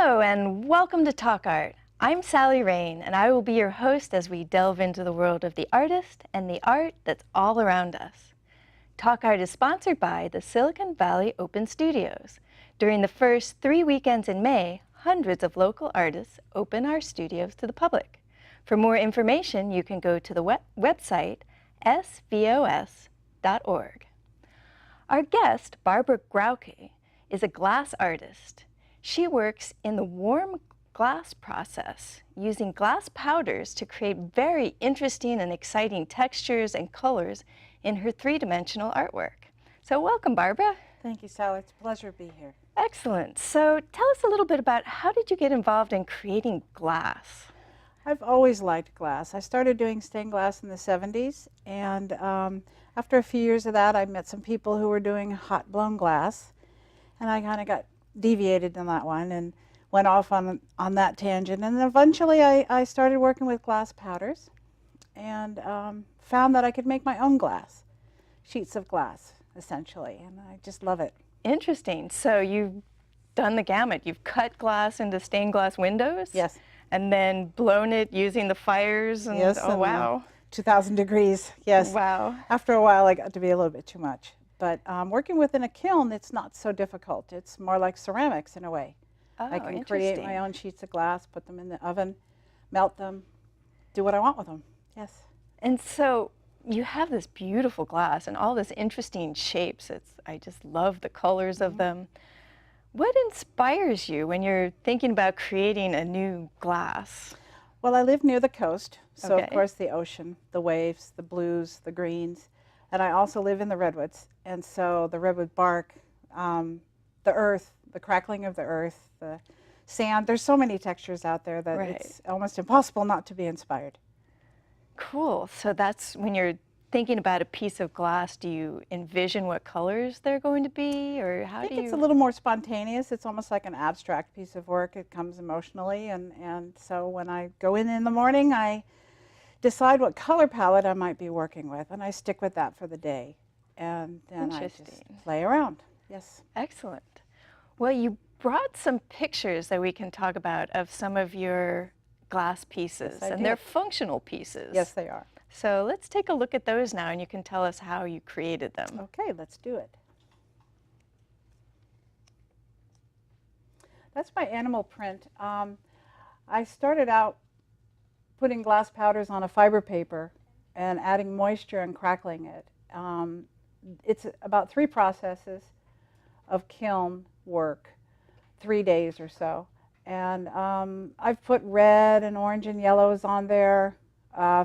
Hello and welcome to Talk Art. I'm Sally Rain and I will be your host as we delve into the world of the artist and the art that's all around us. Talk Art is sponsored by the Silicon Valley Open Studios. During the first 3 weekends in May, hundreds of local artists open our studios to the public. For more information, you can go to the website svos.org. Our guest, Barbara Grauke, is a glass artist. She works in the warm glass process, using glass powders to create very interesting and exciting textures and colors in her three-dimensional artwork. So welcome, Barbara. Thank you, Sally. It's a pleasure to be here. Excellent. So tell us a little bit about how did you get involved in creating glass? I've always liked glass. I started doing stained glass in the 70s, and after a few years of that, I met some people who were doing hot-blown glass, and I kind of got deviated on that one and went off on that tangent. And eventually I started working with glass powders and found that I could make my own glass, sheets of glass, essentially, and I just love it. Interesting. So you've done the gamut. You've cut glass into stained glass windows? Yes. And then blown it using the fires? And, yes. Oh, wow. 2,000 degrees, yes. Wow. After a while, I got to be a little bit too much. But working within a kiln, it's not so difficult. It's more like ceramics in a way. Oh, I can create my own sheets of glass, put them in the oven, melt them, do what I want with them. Yes. And so you have this beautiful glass and all this interesting shapes. I just love the colors of them. What inspires you when you're thinking about creating a new glass? Well, I live near the coast, so Okay. of course the ocean, the waves, the blues, the greens. And I also live in the redwoods, and so the redwood bark, the earth, the crackling of the earth, the sand, there's so many textures out there that it's almost impossible not to be inspired. Cool. So that's when you're thinking about a piece of glass, do you envision what colors they're going to be, or how do you? I think it's a little more spontaneous. It's almost like an abstract piece of work. It comes emotionally, and so when I go in the morning, I decide what color palette I might be working with, and I stick with that for the day. And then I just play around. Yes. Excellent. Well, you brought some pictures that we can talk about of some of your glass pieces, Yes, and they're functional pieces. Yes, they are. So let's take a look at those now, and you can tell us how you created them. Okay, let's do it. That's my animal print. I started out putting glass powders on a fiber paper and adding moisture and crackling it. It's about 3 processes of kiln work, 3 days or so. And I've put red and orange and yellows on there,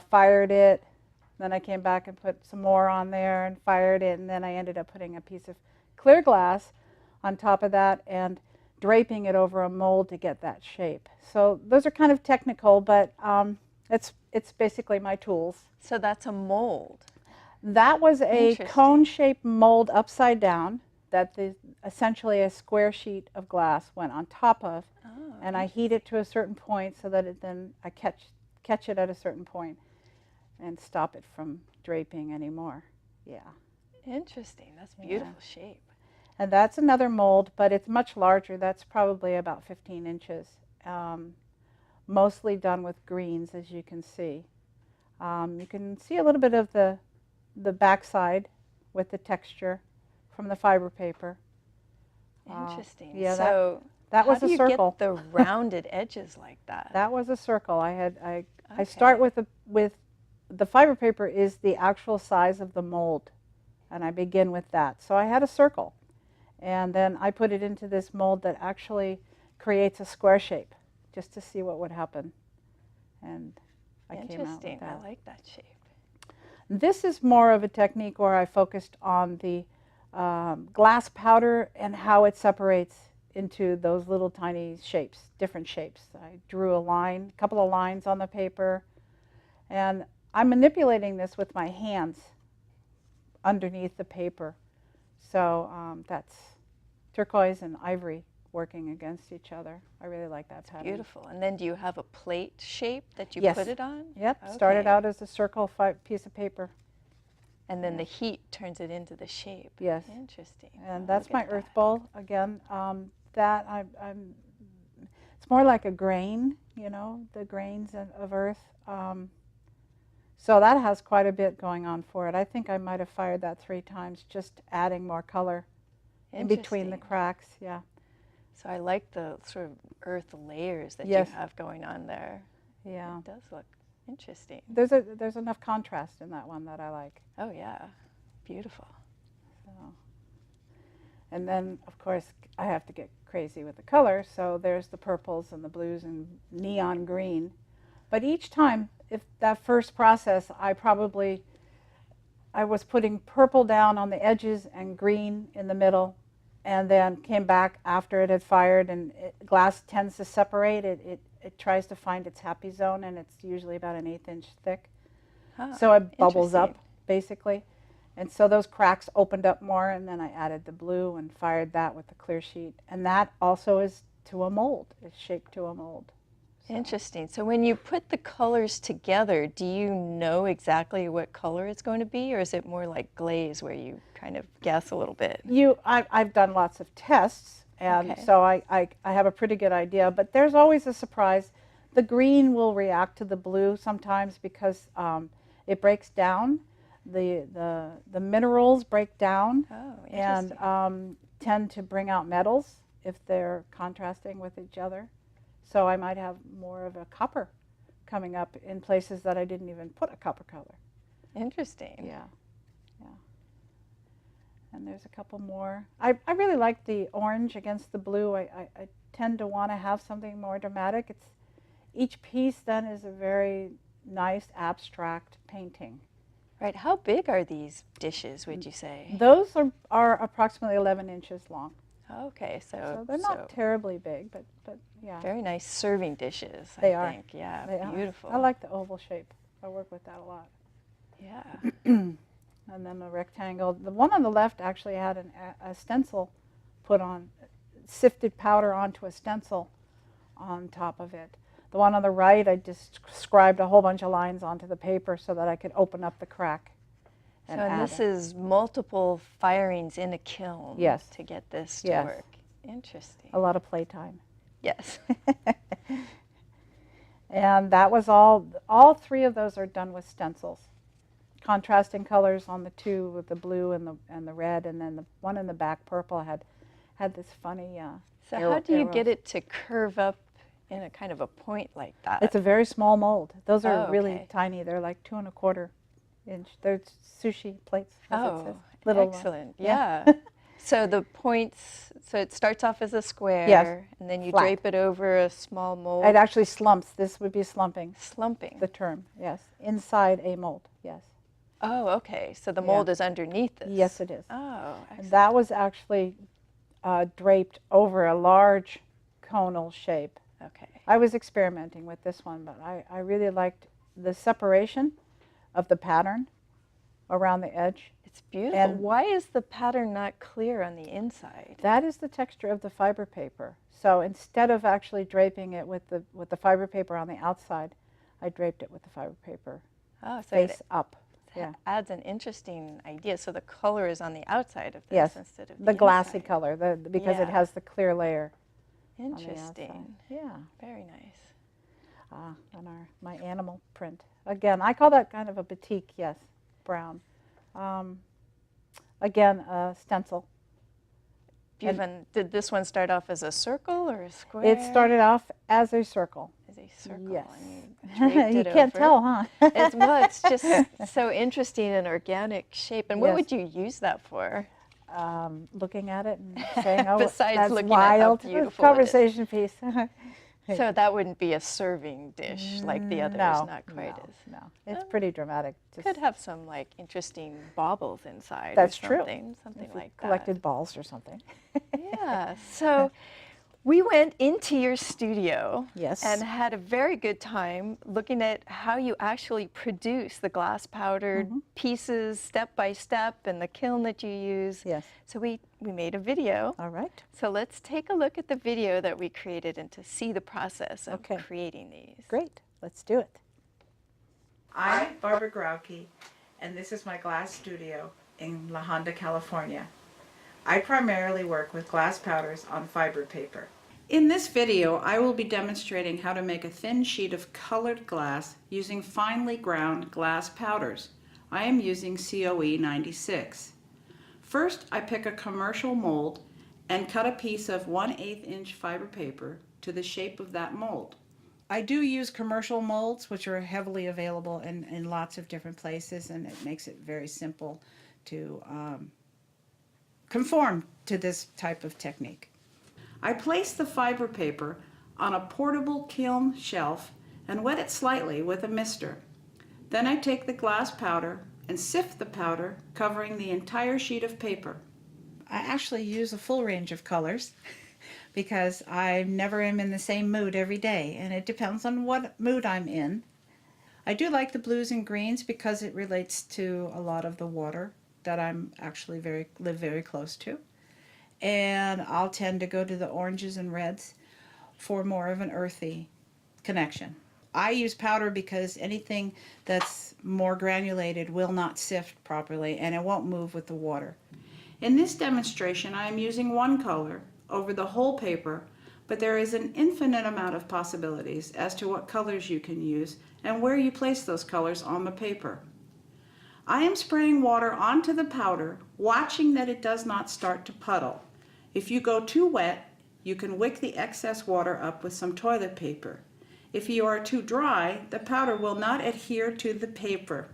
fired it, then I came back and put some more on there and fired it, and then I ended up putting a piece of clear glass on top of that and draping it over a mold to get that shape. So those are kind of technical, but it's basically my tools. So that's a mold. That was a cone-shaped mold upside down that essentially a square sheet of glass went on top of, and I heat it to a certain point so that I catch it at a certain point and stop it from draping anymore. Yeah. Interesting. That's beautiful shape. And that's another mold, but it's much larger. That's probably about 15 inches. Mostly done with greens, as you can see. You can see a little bit of the backside with the texture from the fiber paper. Interesting. Yeah, so that was a circle. How do you get the rounded edges like that? That was a circle. I start with the fiber paper is the actual size of the mold, and I begin with that. So I had a circle, and then I put it into this mold that actually creates a square shape, just to see what would happen. And I came out with that. Interesting. I like that shape. This is more of a technique where I focused on the glass powder and how it separates into those little tiny shapes, different shapes. I drew a couple of lines on the paper, and I'm manipulating this with my hands underneath the paper. So that's turquoise and ivory working against each other. I really like that pattern. Beautiful. And then do you have a plate shape that you put it on? Yep. Okay. Started out as a circle piece of paper. And then the heat turns it into the shape. Yes. Interesting. And that's my earth bowl again. it's more like a grain, you know, the grains of earth. So that has quite a bit going on for it. I think I might have fired that 3 times, just adding more color in between the cracks. Yeah. So I like the sort of earth layers that Yes. you have going on there. Yeah. It does look interesting. There's enough contrast in that one that I like. Oh yeah, beautiful. So. And then, of course, I have to get crazy with the color. So there's the purples and the blues and neon green. But each time, if that first process, I was putting purple down on the edges and green in the middle, and then came back after it had fired, and glass tends to separate. It tries to find its happy zone, and it's usually about an 1/8 inch thick. Huh, so it bubbles up, interesting. basically. And so those cracks opened up more, and then I added the blue and fired that with the clear sheet. And that also is to a mold. It's shaped to a mold. So. Interesting. So when you put the colors together, do you know exactly what color it's going to be, or is it more like glaze where you kind of guess a little bit? I've done lots of tests, and Okay. so I have a pretty good idea, but there's always a surprise. The green will react to the blue sometimes because it breaks down. The minerals break down and tend to bring out metals if they're contrasting with each other. So I might have more of a copper coming up in places that I didn't even put a copper color. Interesting. Yeah, yeah. And there's a couple more. I really like the orange against the blue. I tend to want to have something more dramatic. Each piece then is a very nice abstract painting. Right. How big are these dishes, would you say? Those are approximately 11 inches long. Okay, So they're not terribly big, but yeah. Very nice serving dishes, They I are. think. Yeah, They beautiful. are. I like the oval shape. I work with that a lot. Yeah. And then the rectangle. The one on the left actually had a stencil put on, sifted powder onto a stencil on top of it. The one on the right, I just scribed a whole bunch of lines onto the paper so that I could open up the crack. And this is multiple firings in a kiln to get this to work. Interesting. A lot of playtime. Yes. And that was all 3 of those are done with stencils. Contrasting colors on the 2 with the blue and the red, and then the one in the back, purple, had this funny So how do you get it to curve up in a kind of a point like that? It's a very small mold. Those are really tiny. They're like 2 1/4 inch. They're sushi plates. As it says. Little, excellent. Yeah. So the points, so it starts off as a square, and then you drape it over a small mold. It actually slumps. This would be slumping. Slumping. The term, yes. Inside a mold, yes. Oh, okay. So the mold is underneath this. Yes, it is. Oh, excellent. And that was actually draped over a large conal shape. Okay. I was experimenting with this one, but I really liked the separation of the pattern around the edge. It's beautiful. And why is the pattern not clear on the inside? That is the texture of the fiber paper. So instead of actually draping it with the fiber paper on the outside, I draped it with the fiber paper face up. Yeah. Adds an interesting idea. So the color is on the outside of this instead of the glassy inside. color, because it has the clear layer. Interesting. Yeah. Very nice. On my animal print. Again, I call that kind of a batik, yes, brown. Again, a stencil. Did this one start off as a circle or a square? It started off as a circle. As a circle. Yes. And you can't tell, huh? It's just so interesting and organic shape. And what would you use that for? Looking at it and saying, oh, besides that's looking wild. at how beautiful Conversation piece. So that wouldn't be a serving dish like the others, not quite as. No, it's pretty dramatic. Could have some like interesting baubles inside. That's or something, true. Something like that. Collected balls or something. Yeah. So we went into your studio yes. and had a very good time looking at how you actually produce the glass powdered pieces step by step and the kiln that you use. Yes. So we made a video. All right. So let's take a look at the video that we created and to see the process of creating these. Great. Let's do it. I'm Barbara Grauke, and this is my glass studio in La Honda, California. I primarily work with glass powders on fiber paper. In this video, I will be demonstrating how to make a thin sheet of colored glass using finely ground glass powders. I am using COE 96. First, I pick a commercial mold and cut a piece of 1/8 inch fiber paper to the shape of that mold. I do use commercial molds, which are heavily available in lots of different places, and it makes it very simple to conform to this type of technique. I place the fiber paper on a portable kiln shelf and wet it slightly with a mister. Then I take the glass powder and sift the powder, covering the entire sheet of paper. I actually use a full range of colors because I never am in the same mood every day, and it depends on what mood I'm in. I do like the blues and greens because it relates to a lot of the water that I'm actually live very close to. And I'll tend to go to the oranges and reds for more of an earthy connection. I use powder because anything that's more granulated will not sift properly and it won't move with the water. In this demonstration, I am using one color over the whole paper, but there is an infinite amount of possibilities as to what colors you can use and where you place those colors on the paper. I am spraying water onto the powder, watching that it does not start to puddle. If you go too wet, you can wick the excess water up with some toilet paper. If you are too dry, the powder will not adhere to the paper.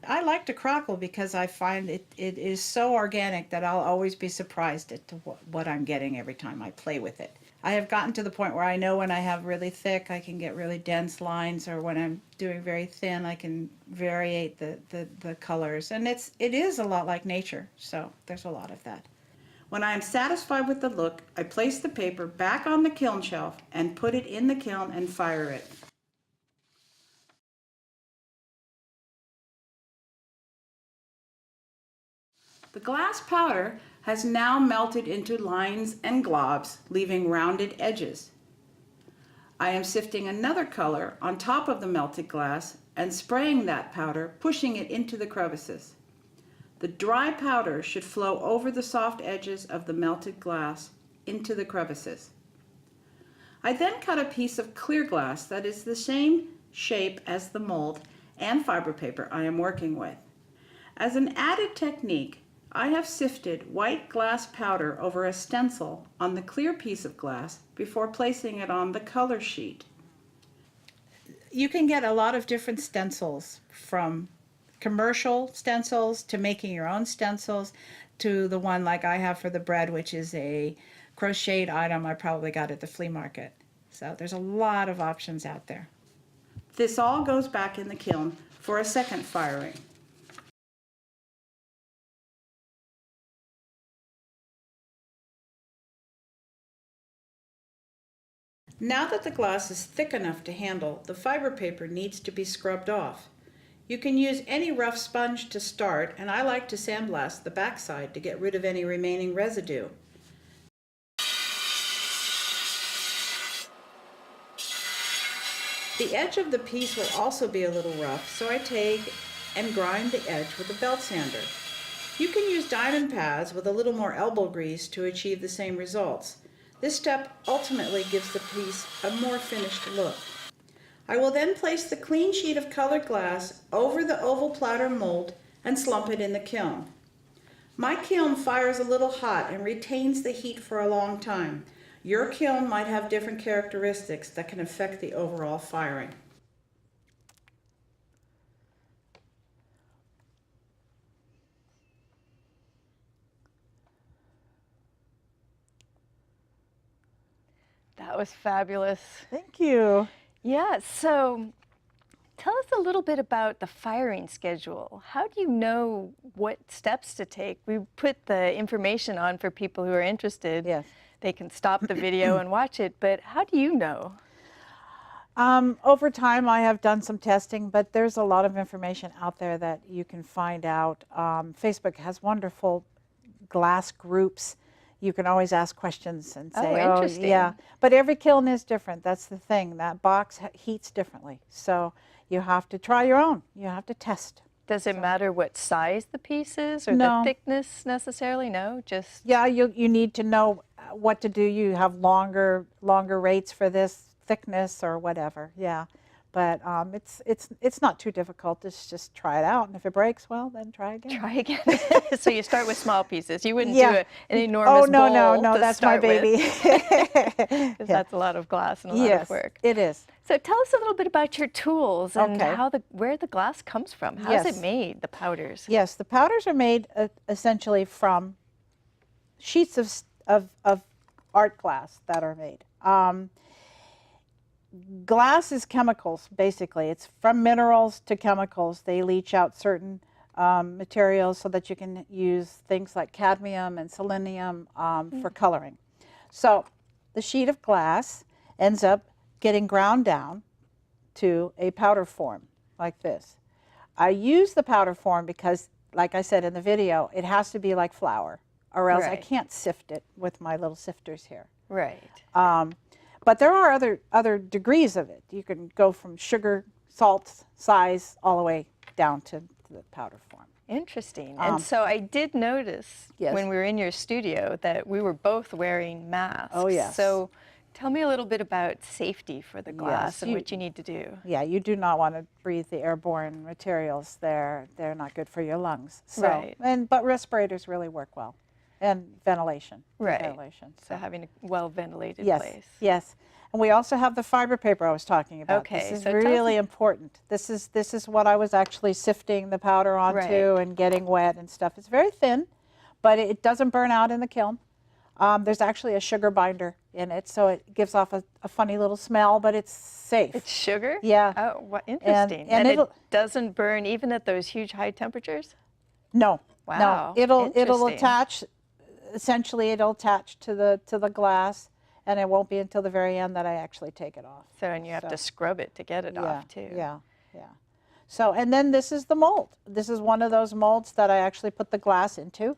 I like to crackle because I find it is so organic that I'll always be surprised at what I'm getting every time I play with it. I have gotten to the point where I know when I have really thick, I can get really dense lines, or when I'm doing very thin, I can variate the colors. And it is a lot like nature, so there's a lot of that. When I am satisfied with the look, I place the paper back on the kiln shelf and put it in the kiln and fire it. The glass powder has now melted into lines and globs, leaving rounded edges. I am sifting another color on top of the melted glass and spraying that powder, pushing it into the crevices. The dry powder should flow over the soft edges of the melted glass into the crevices. I then cut a piece of clear glass that is the same shape as the mold and fiber paper I am working with. As an added technique, I have sifted white glass powder over a stencil on the clear piece of glass before placing it on the color sheet. You can get a lot of different stencils, from commercial stencils to making your own stencils to the one like I have for the bread, which is a crocheted item I probably got at the flea market. So there's a lot of options out there. This all goes back in the kiln for a second firing. Now that the glass is thick enough to handle, the fiber paper needs to be scrubbed off. You can use any rough sponge to start, and I like to sandblast the backside to get rid of any remaining residue. The edge of the piece will also be a little rough, so I take and grind the edge with a belt sander. You can use diamond pads with a little more elbow grease to achieve the same results. This step ultimately gives the piece a more finished look. I will then place the clean sheet of colored glass over the oval platter mold and slump it in the kiln. My kiln fires a little hot and retains the heat for a long time. Your kiln might have different characteristics that can affect the overall firing. That was fabulous. Thank you. Yeah, so tell us a little bit about the firing schedule. How do you know what steps to take? We put the information on for people who are interested. Yes. They can stop the video and watch it, but how do you know? Over time, I have done some testing, but there's a lot of information out there that you can find out. Facebook has wonderful glass groups. You can always ask questions and say, Oh, interesting. yeah. But every kiln is different. That's the thing. That box heats differently. So you have to try your own. You have to test. Does it matter what size the piece is or No. the thickness necessarily? No, just... Yeah, you need to know what to do. You have longer rates for this thickness or whatever. Yeah. But it's not too difficult. Just try it out, and if it breaks, well, then try again. Try again. So you start with small pieces. You wouldn't Yeah. do an enormous bowl no, to that's my start with, baby. 'cause that's a lot of glass and a lot Yes, of work. it is. So tell us a little bit about your tools and Okay. where the glass comes from. How is Yes. it made, the powders? Yes, the powders are made essentially from sheets of art glass that are made. Glass is chemicals, basically. It's from minerals to chemicals. They leach out certain materials so that you can use things like cadmium and selenium for coloring. So the sheet of glass ends up getting ground down to a powder form like this. I use the powder form because, like I said in the video, it has to be like flour, or else I Right. can't sift it with my little sifters here. Right. But there are other degrees of it. You can go from sugar, salt, size, all the way down to the powder form. Interesting. And so I did notice Yes. when we were in your studio that we were both wearing masks. Oh, yes. So tell me a little bit about safety for the glass Yes, and what you need to do. Yeah, you do not want to breathe the airborne materials. They're not good for your lungs. So, Right. But respirators really work well, and ventilation. Right. Ventilation. So having a well-ventilated Yes. place. Yes. And we also have the fiber paper I was talking about. Okay, This is so tell us really important. This is what I was actually sifting the powder onto Right. and getting wet and stuff. It's very thin, but it doesn't burn out in the kiln. There's actually a sugar binder in it, so it gives off a funny little smell, but it's safe. It's sugar? Yeah. Oh, what interesting. and it it'll- doesn't burn even at those huge high temperatures? No. Wow, No. It'll interesting. attach. Essentially, it'll attach to the glass, and it won't be until the very end that I actually take it off. So, and you have to scrub it to get it off too. Yeah, yeah. So, and then this is the mold. This is one of those molds that I actually put the glass into.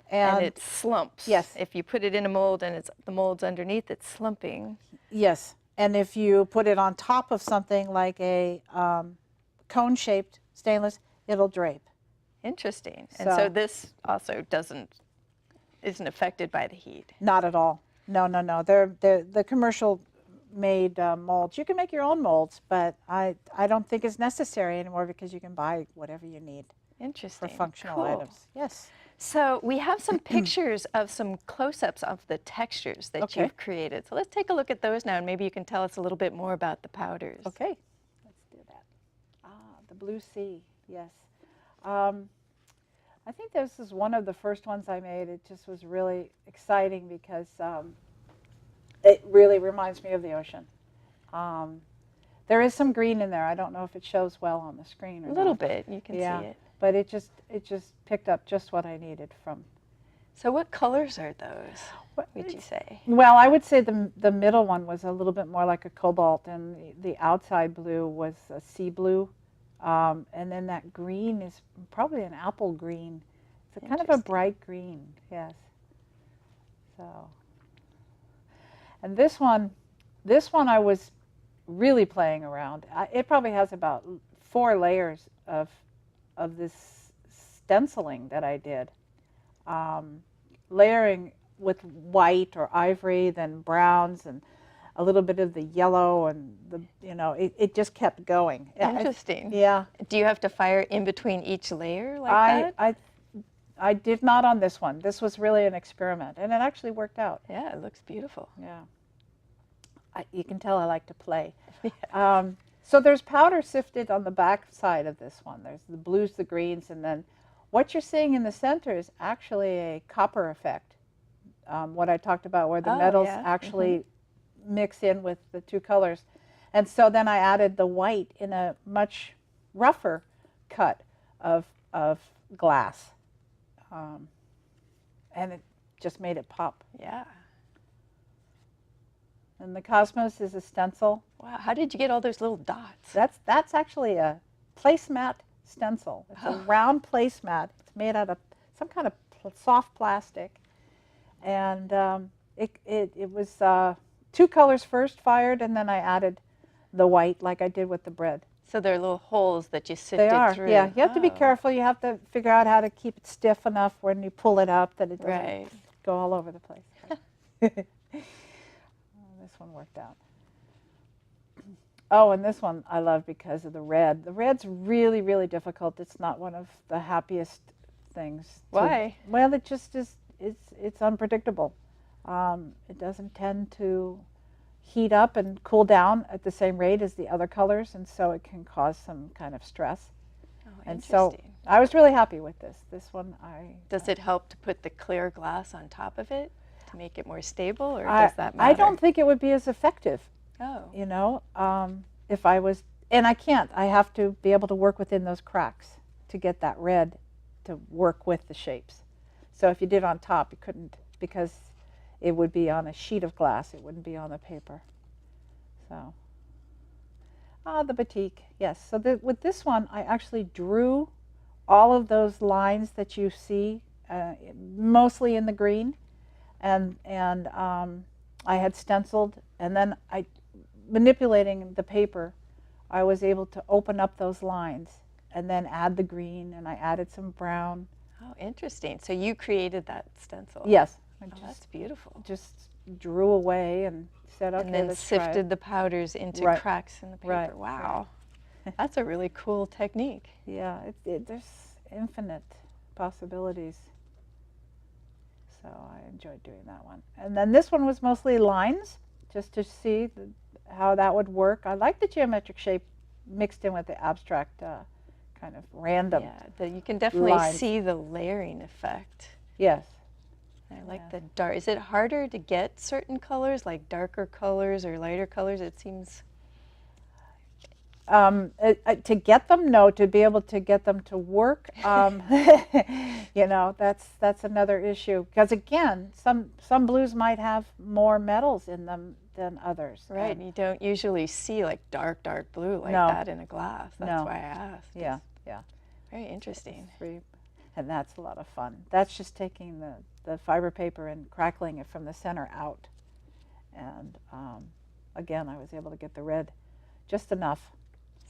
And it slumps. Yes. If you put it in a mold and the mold's underneath, it's slumping. Yes, and if you put it on top of something like a cone-shaped stainless, it'll drape. Interesting. And So- so this also isn't affected by the heat. Not at all. No, no, no. They're the commercial-made molds. You can make your own molds, but I don't think it's necessary anymore because you can buy whatever you need for Interesting. functional Cool. items. Yes. So we have some pictures of some close-ups of the textures that Okay. you've created. So let's take a look at those now, and maybe you can tell us a little bit more about the powders. Okay, let's do that. The blue sea, yes. I think this is one of the first ones I made. It just was really exciting because it really reminds me of the ocean. There is some green in there. I don't know if it shows well on the screen or A little not. bit, you can Yeah. see it. But it just picked up just what I needed from. So what colors are those, What- would you say? Well, I would say the middle one was a little bit more like a cobalt, and the outside blue was a sea blue, and then that green is probably an apple green. It's a kind of a Interesting. bright green, yes. So, and this one I was really playing around. It probably has about 4 layers of this stenciling that I did. Layering with white or ivory, then browns, and a little bit of the yellow, and it just kept going. Interesting. Yeah. Do you have to fire in between each layer like that? I did not on this one. This was really an experiment, and it actually worked out. Yeah, it looks beautiful. Yeah. You can tell I like to play. So there's powder sifted on the back side of this one. There's the blues, the greens, and then what you're seeing in the center is actually a copper effect. What I talked about where the Oh, metals yeah. actually mix in with the 2 colors. And so then I added the white in a much rougher cut of glass. And it just made it pop. Yeah. And the cosmos is a stencil. Wow, how did you get all those little dots? That's actually a placemat stencil. It's a round placemat. It's made out of some kind of soft plastic, and it was 2 colors first fired, and then I added the white like I did with the bread. So they're little holes that you sifted They are, through. yeah. You have to be Oh, careful. You have to figure out how to keep it stiff enough when you pull it up that it doesn't Right. go all over the place. This one worked out. Oh, and this one I love because of the red. The red's really, really difficult. It's not one of the happiest things. Why? Well, it just is. It's unpredictable. It doesn't tend to heat up and cool down at the same rate as the other colors, and so it can cause some kind of stress. Oh, And interesting. so I was really happy with this. This one, Does it help to put the clear glass on top of it to make it more stable, or does that matter? I don't think it would be as effective. Oh. You know, if I was, and I can't. I have to be able to work within those cracks to get that red to work with the shapes. So if you did on top, you couldn't, because it would be on a sheet of glass. It wouldn't be on the paper. So, the batik, yes. So with this one, I actually drew all of those lines that you see, mostly in the green, and I had stenciled, and then manipulating the paper, I was able to open up those lines and then add the green, and I added some brown. Oh, interesting. So you created that stencil. Yes. That's beautiful. Just drew away and said, okay, and then let's try it. sifted the powders into Right. cracks in the paper. Right. Wow. That's a really cool technique. Yeah, there's infinite possibilities. So I enjoyed doing that one. And then this one was mostly lines, just to see how that would work. I like the geometric shape mixed in with the abstract kind of random. Yeah, you can definitely lines. see the layering effect. Yes. I like the dark. Is it harder to get certain colors, like darker colors or lighter colors? It seems. To get them, no. To be able to get them to work, you know, that's another issue. Because again, some blues might have more metals in them than others. Right, and you don't usually see like dark blue like No. that in a glass. That's No. why I asked. Yeah, yeah. Very interesting. And that's a lot of fun. That's just taking the fiber paper and crackling it from the center out. And again, I was able to get the red just enough.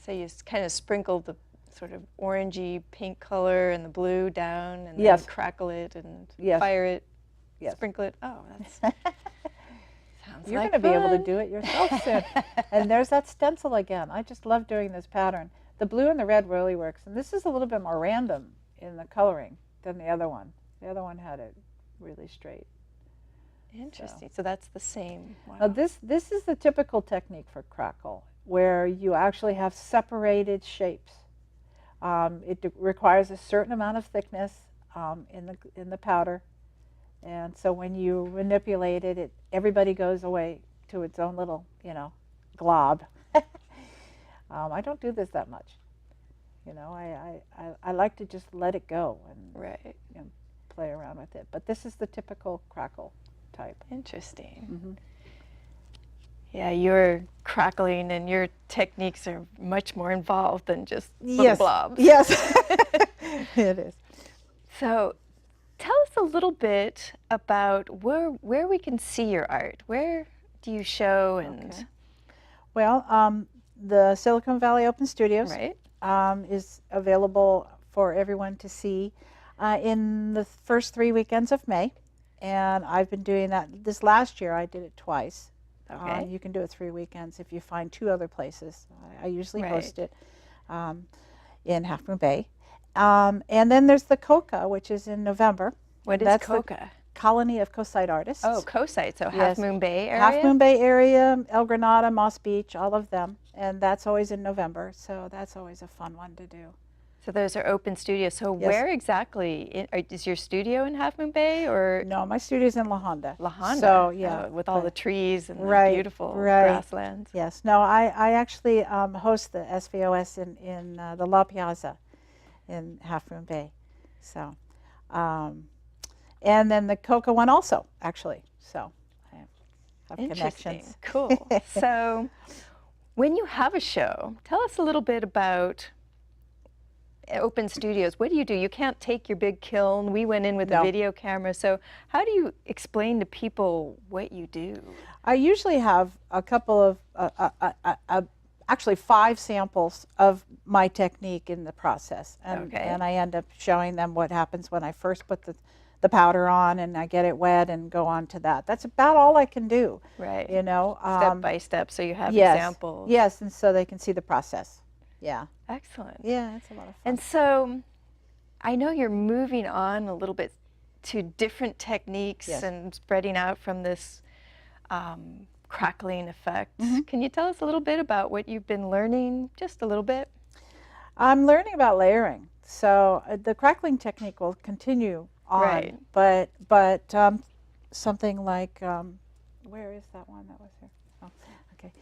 So you kind of sprinkled the sort of orangey pink color and the blue down, and then Yes. crackle it and Yes. fire it, Yes. sprinkle it. Oh, that's sounds You're like going to be able to fun. do it yourself soon. And there's that stencil again. I just love doing this pattern. The blue and the red really works. And this is a little bit more random in the coloring than the other one. The other one had it really straight. Interesting. So that's the same. Wow. Now this is the typical technique for crackle, where you actually have separated shapes. It requires a certain amount of thickness in the powder, and so when you manipulate it, everybody goes away to its own little, glob. I don't do this that much. I like to just let it go and Right. play around with it. But this is the typical crackle type. Interesting. Mm-hmm. Yeah, your crackling and your techniques are much more involved than just little Yes. blobs. Yes, it is. So tell us a little bit about where we can see your art. Where do you show and Okay. Well, the Silicon Valley Open Studios right? is available for everyone to see in the first 3 weekends of May. And I've been doing that. This last year I did it twice. Okay. You can do it 3 weekends if you find 2 other places. I usually host it in Half Moon Bay. And then there's the COCA, which is in November. What is That's the COCA? Colony of Coast-Side Artists. Oh, Coast-Side, so Yes. Half Moon Bay area? Half Moon Bay area, El Granada, Moss Beach, all of them. And that's always in November, so that's always a fun one to do. So those are open studios. So Yes. where exactly? Is your studio in Half Moon Bay or No, my studio's in La Honda. La Honda? So, yeah. With all the trees and Right, the beautiful right. grasslands. Yes. No, I actually host the SVOS in the La Piazza in Half Moon Bay. So, and then the COCA one also, actually. So I have Interesting. connections. Cool. So when you have a show, tell us a little bit about open studios. What do? You can't take your big kiln. We went in with a No. video camera. So how do you explain to people what you do? I usually have a couple of, actually 5 samples of my technique in the process. And, Okay. and I end up showing them what happens when I first put the powder on and I get it wet and go on to that. That's about all I can do. Right. You know, Step by step, so you have yes, examples. Yes, and so they can see the process. Yeah. Excellent. Yeah, it's a lot of fun. And so I know you're moving on a little bit to different techniques Yes. and spreading out from this crackling effect. Mm-hmm. Can you tell us a little bit about what you've been learning, just a little bit? I'm learning about layering. So the crackling technique will continue on, Right. but something like, where is that one that was here? Oh, okay.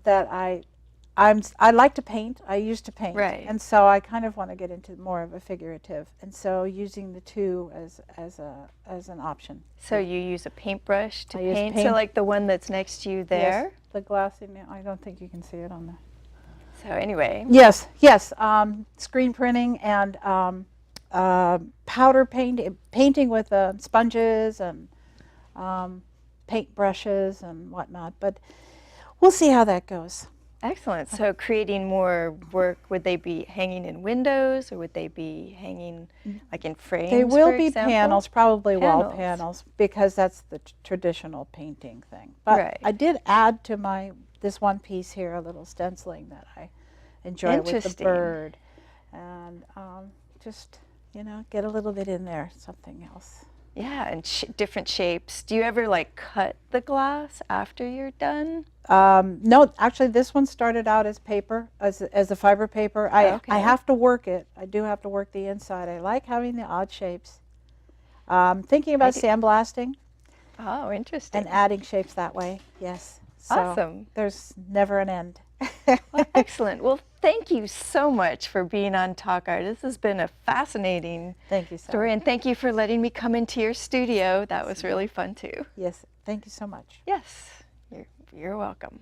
That I like to paint. I used to paint, Right. and so I kind of want to get into more of a figurative, and so using the two as an option. So you use a paintbrush to I use paint, paint- so like the one that's next to you there. Yes, the glass in there. I don't think you can see it on there. So anyway, Yes, yes. Screen printing and powder painting with sponges and paint brushes and whatnot. But we'll see how that goes. excellent. So creating more work, would they be hanging in windows or would they be hanging like in frames? They will for be example? panels, probably wall Panels. panels, because that's the traditional painting thing. But Right. I did add to this one piece here a little stenciling that I enjoy with the Interesting. bird, and just get a little bit in there, something else. Yeah, and different shapes. Do you ever like cut the glass after you're done? No, actually, this one started out as paper, as a fiber paper. I Okay. have to work it. I do have to work the inside. I like having the odd shapes. Thinking about sandblasting Oh, interesting. and adding shapes that way. Yes. So Awesome. There's never an end. Well, excellent. Well, thank you so much for being on Talk Art. This has been a fascinating Thank you, Sally. story, and thank you for letting me come into your studio. That was really fun too. Yes. Thank you so much. Yes, you're welcome.